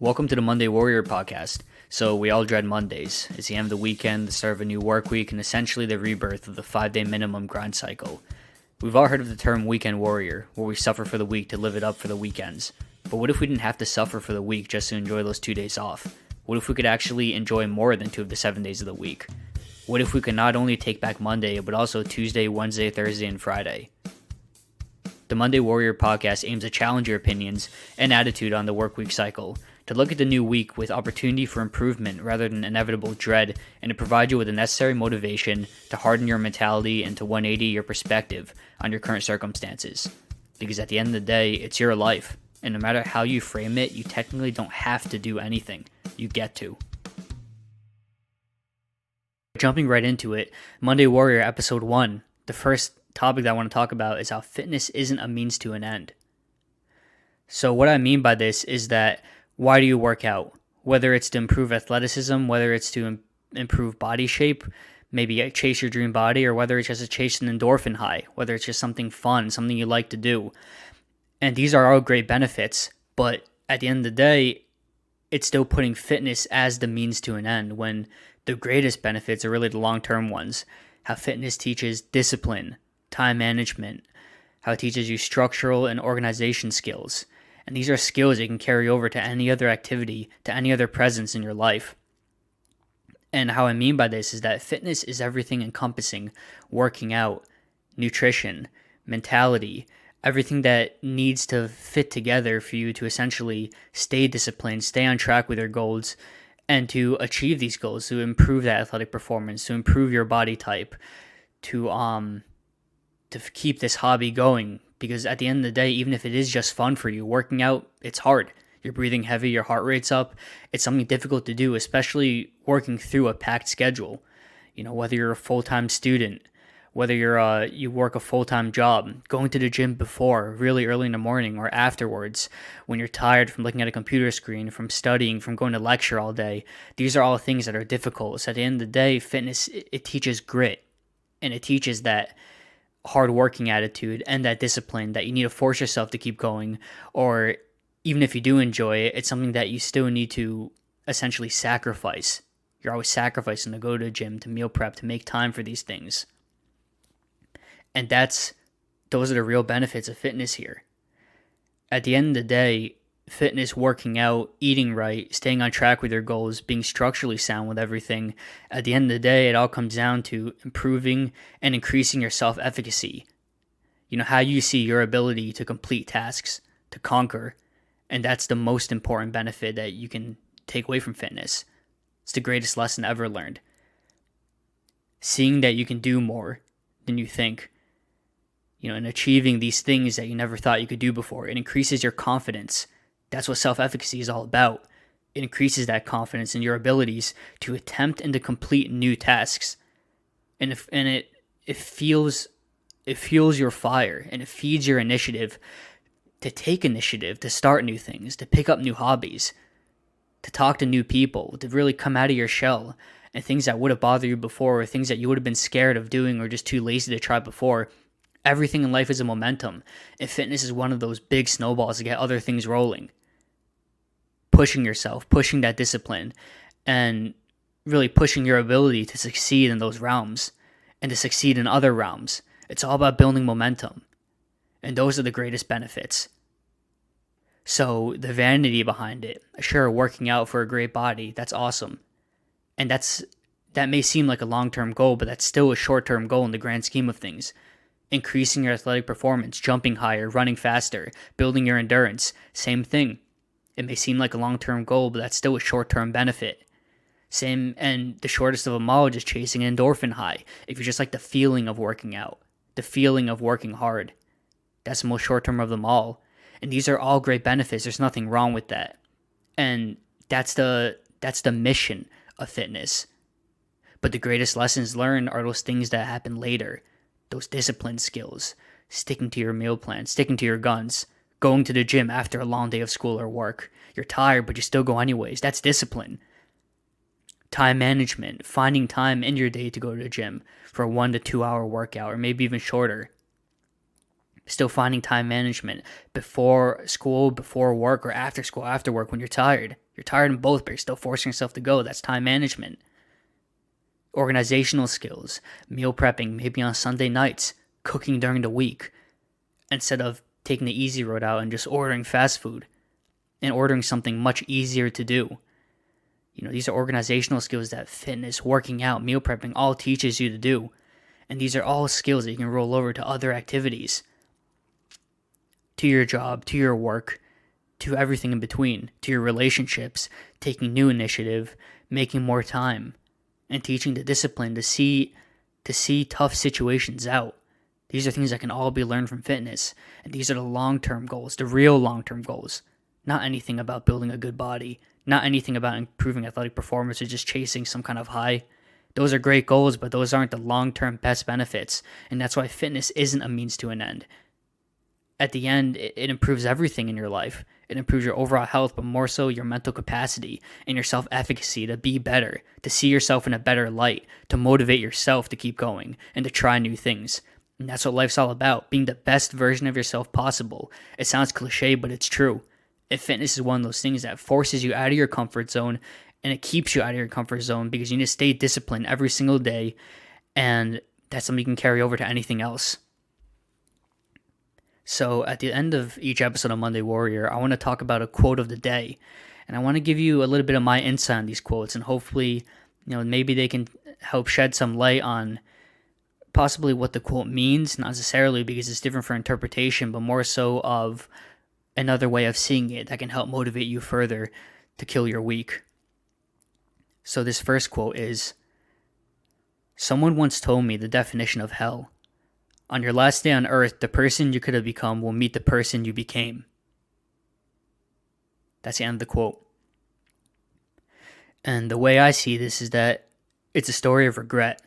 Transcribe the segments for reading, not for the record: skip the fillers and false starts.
Welcome to the Monday Warrior podcast. So we all dread Mondays. It's the end of the weekend, the start of a new work week, and essentially the rebirth of the 5-day minimum grind cycle. We've all heard of the term weekend warrior, where we suffer for the week to live it up for the weekends. But what if we didn't have to suffer for the week just to enjoy those 2 days off? What if we could actually enjoy more than 2 of the 7 days of the week? What if we could not only take back Monday, but also Tuesday, Wednesday, Thursday, and Friday? The Monday Warrior podcast aims to challenge your opinions and attitude on the workweek cycle, to look at the new week with opportunity for improvement rather than inevitable dread, and to provide you with the necessary motivation to harden your mentality and to 180 your perspective on your current circumstances. Because at the end of the day, it's your life, and no matter how you frame it, you technically don't have to do anything. You get to. Jumping right into it, Monday Warrior Episode 1, the first topic that I want to talk about is how fitness isn't a means to an end. So what I mean by this is that why do you work out? Whether it's to improve athleticism, whether it's to improve body shape, maybe chase your dream body, or whether it's just to chase an endorphin high, whether it's just something fun, something you like to do. And these are all great benefits, but at the end of the day, it's still putting fitness as the means to an end, when the greatest benefits are really the long-term ones. How fitness teaches discipline, time management, how it teaches you structural and organization skills. And these are skills you can carry over to any other activity, to any other presence in your life. And how I mean by this is that fitness is everything encompassing working out, nutrition, mentality, everything that needs to fit together for you to essentially stay disciplined, stay on track with your goals, and to achieve these goals, to improve that athletic performance, to improve your body type, to keep this hobby going. Because at the end of the day, even if it is just fun for you, working out, it's hard. You're breathing heavy, your heart rate's up. It's something difficult to do, especially working through a packed schedule. You know, whether you're a full-time student, whether you work a full-time job, going to the gym before, really early in the morning, or afterwards, when you're tired from looking at a computer screen, from studying, from going to lecture all day. These are all things that are difficult. So at the end of the day, fitness, it teaches grit, and it teaches that hard-working attitude and that discipline that you need to force yourself to keep going, or even if you do enjoy it, it's something that you still need to essentially sacrifice. You're always sacrificing to go to the gym, to meal prep, to make time for these things. And those are the real benefits of fitness here. At the end of the day, fitness, working out, eating right, staying on track with your goals, being structurally sound with everything, at the end of the day, it all comes down to improving and increasing your self-efficacy. You know, how you see your ability to complete tasks, to conquer, and that's the most important benefit that you can take away from fitness. It's the greatest lesson ever learned. Seeing that you can do more than you think, you know, and achieving these things that you never thought you could do before, it increases your confidence. That's what self-efficacy is all about. It increases that confidence in your abilities to attempt and to complete new tasks. And it fuels your fire, and it feeds your initiative to take initiative, to start new things, to pick up new hobbies, to talk to new people, to really come out of your shell, and things that would have bothered you before, or things that you would have been scared of doing or just too lazy to try before. Everything in life is a momentum, and fitness is one of those big snowballs to get other things rolling. Pushing yourself, pushing that discipline, and really pushing your ability to succeed in those realms and to succeed in other realms. It's all about building momentum, and those are the greatest benefits. So the vanity behind it, sure, working out for a great body, that's awesome. And that may seem like a long-term goal, but that's still a short-term goal in the grand scheme of things. Increasing your athletic performance, jumping higher, running faster, building your endurance, same thing. It may seem like a long-term goal, but that's still a short-term benefit. Same, and the shortest of them all, just chasing an endorphin high. If you just like the feeling of working out, the feeling of working hard, that's the most short-term of them all. And these are all great benefits. There's nothing wrong with that. And that's the mission of fitness. But the greatest lessons learned are those things that happen later. Those discipline skills, sticking to your meal plan, sticking to your guns, going to the gym after a long day of school or work. You're tired, but you still go anyways. That's discipline. Time management, finding time in your day to go to the gym for a 1 to 2 hour workout, or maybe even shorter. Still finding time management before school, before work, or after school, after work when you're tired. You're tired in both, but you're still forcing yourself to go. That's time management. Organizational skills, meal prepping, maybe on Sunday nights, cooking during the week, instead of taking the easy road out and just ordering fast food and ordering something much easier to do. These are organizational skills that fitness, working out, meal prepping all teaches you to do. And these are all skills that you can roll over to other activities, to your job, to your work, to everything in between, to your relationships, taking new initiative, making more time, and teaching the discipline to see tough situations out. These are things that can all be learned from fitness. And these are the long-term goals, the real long-term goals. Not anything about building a good body, not anything about improving athletic performance or just chasing some kind of high. Those are great goals, but those aren't the long-term best benefits. And that's why fitness isn't a means to an end. At the end, it improves everything in your life. It improves your overall health, but more so your mental capacity and your self-efficacy to be better, to see yourself in a better light, to motivate yourself to keep going and to try new things. And that's what life's all about, being the best version of yourself possible. It sounds cliche, but it's true. And fitness is one of those things that forces you out of your comfort zone, and it keeps you out of your comfort zone because you need to stay disciplined every single day, and that's something you can carry over to anything else. So at the end of each episode of Monday Warrior, I want to talk about a quote of the day, and I want to give you a little bit of my insight on these quotes, and hopefully, maybe they can help shed some light on possibly what the quote means, not necessarily because it's different for interpretation, but more so of another way of seeing it that can help motivate you further to kill your week. So this first quote is, "Someone once told me the definition of hell. On your last day on earth, the person you could have become will meet the person you became." That's the end of the quote. And the way I see this is that it's a story of regret.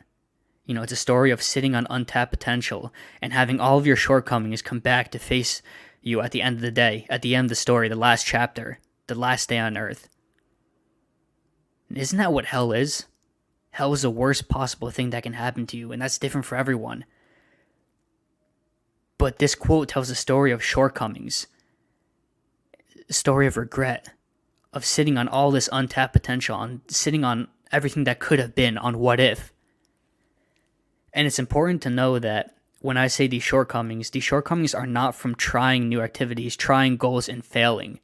It's a story of sitting on untapped potential and having all of your shortcomings come back to face you at the end of the day, at the end of the story, the last chapter, the last day on earth. And isn't that what hell is? Hell is the worst possible thing that can happen to you, and that's different for everyone. But this quote tells a story of shortcomings, a story of regret, of sitting on all this untapped potential, on sitting on everything that could have been, on what if. And it's important to know that when I say these shortcomings are not from trying new activities, trying goals, and failing.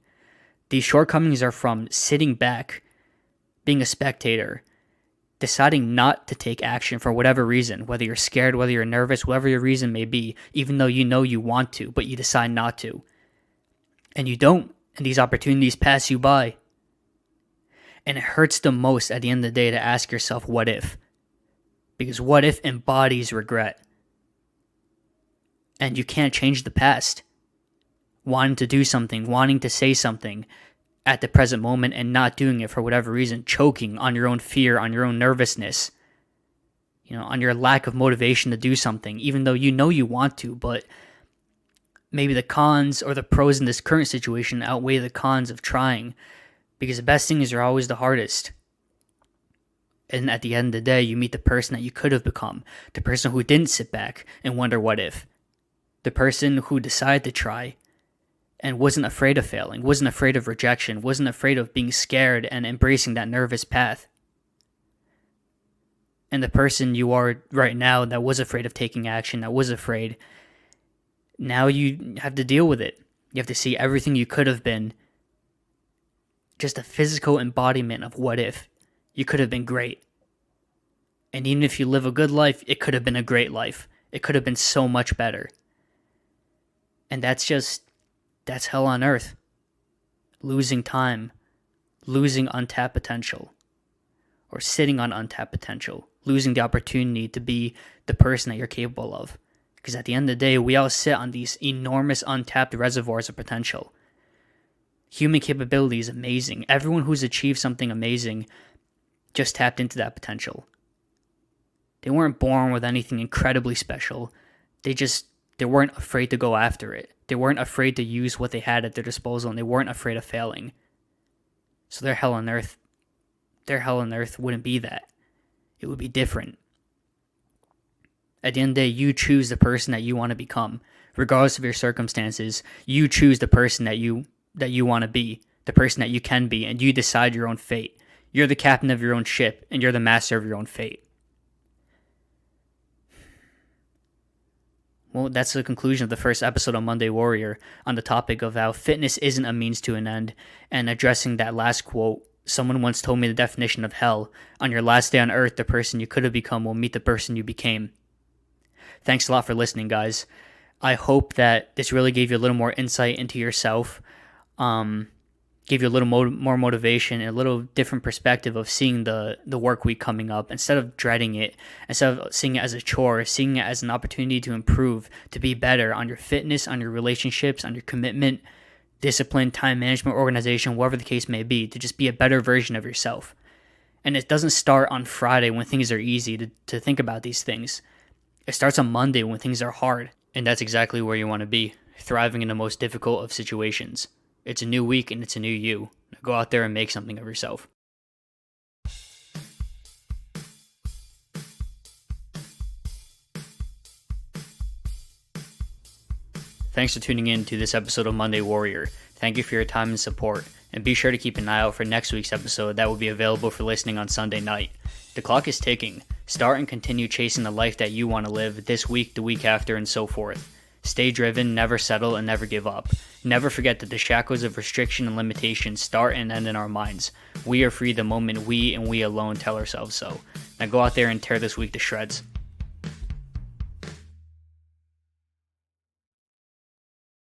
These shortcomings are from sitting back, being a spectator, deciding not to take action for whatever reason, whether you're scared, whether you're nervous, whatever your reason may be, even though you know you want to, but you decide not to. And you don't, and these opportunities pass you by. And it hurts the most at the end of the day to ask yourself, what if? Because what if embodies regret? And you can't change the past. Wanting to do something, wanting to say something at the present moment and not doing it for whatever reason, choking on your own fear, on your own nervousness, on your lack of motivation to do something, even though you know you want to, but maybe the cons or the pros in this current situation outweigh the cons of trying, because the best things are always the hardest. And at the end of the day, you meet the person that you could have become, the person who didn't sit back and wonder what if, the person who decided to try and wasn't afraid of failing, wasn't afraid of rejection, wasn't afraid of being scared and embracing that nervous path. And the person you are right now that was afraid of taking action, that was afraid, now you have to deal with it. You have to see everything you could have been, just a physical embodiment of what if. You could have been great. And even if you live a good life, it could have been a great life. It could have been so much better. And that's hell on earth. Losing time, losing untapped potential, or sitting on untapped potential, losing the opportunity to be the person that you're capable of. Because at the end of the day, we all sit on these enormous untapped reservoirs of potential. Human capability is amazing. Everyone who's achieved something amazing just tapped into that potential. They weren't born with anything incredibly special. They weren't afraid to go after it. They weren't afraid to use what they had at their disposal, and they weren't afraid of failing. So their hell on earth wouldn't be that. It would be different. At the end of the day, you choose the person that you want to become. Regardless of your circumstances, you choose the person that you want to be. the person that you can be, and you decide your own fate. You're the captain of your own ship, and you're the master of your own fate. Well, that's the conclusion of the first episode of Monday Warrior on the topic of how fitness isn't a means to an end, and addressing that last quote. Someone once told me the definition of hell: on your last day on earth, the person you could have become will meet the person you became. Thanks a lot for listening, guys. I hope that this really gave you a little more insight into yourself, gave you a little more motivation and a little different perspective of seeing the work week coming up. Instead of dreading it, instead of seeing it as a chore, seeing it as an opportunity to improve, to be better on your fitness, on your relationships, on your commitment, discipline, time management, organization, whatever the case may be, to just be a better version of yourself. And it doesn't start on Friday when things are easy to think about these things. It starts on Monday when things are hard. And that's exactly where you want to be, thriving in the most difficult of situations. It's a new week and it's a new you. Now go out there and make something of yourself. Thanks for tuning in to this episode of Monday Warrior. Thank you for your time and support. And be sure to keep an eye out for next week's episode that will be available for listening on Sunday night. The clock is ticking. Start and continue chasing the life that you want to live this week, the week after, and so forth. Stay driven, never settle, and never give up. Never forget that the shackles of restriction and limitation start and end in our minds. We are free the moment we and we alone tell ourselves so. Now go out there and tear this week to shreds.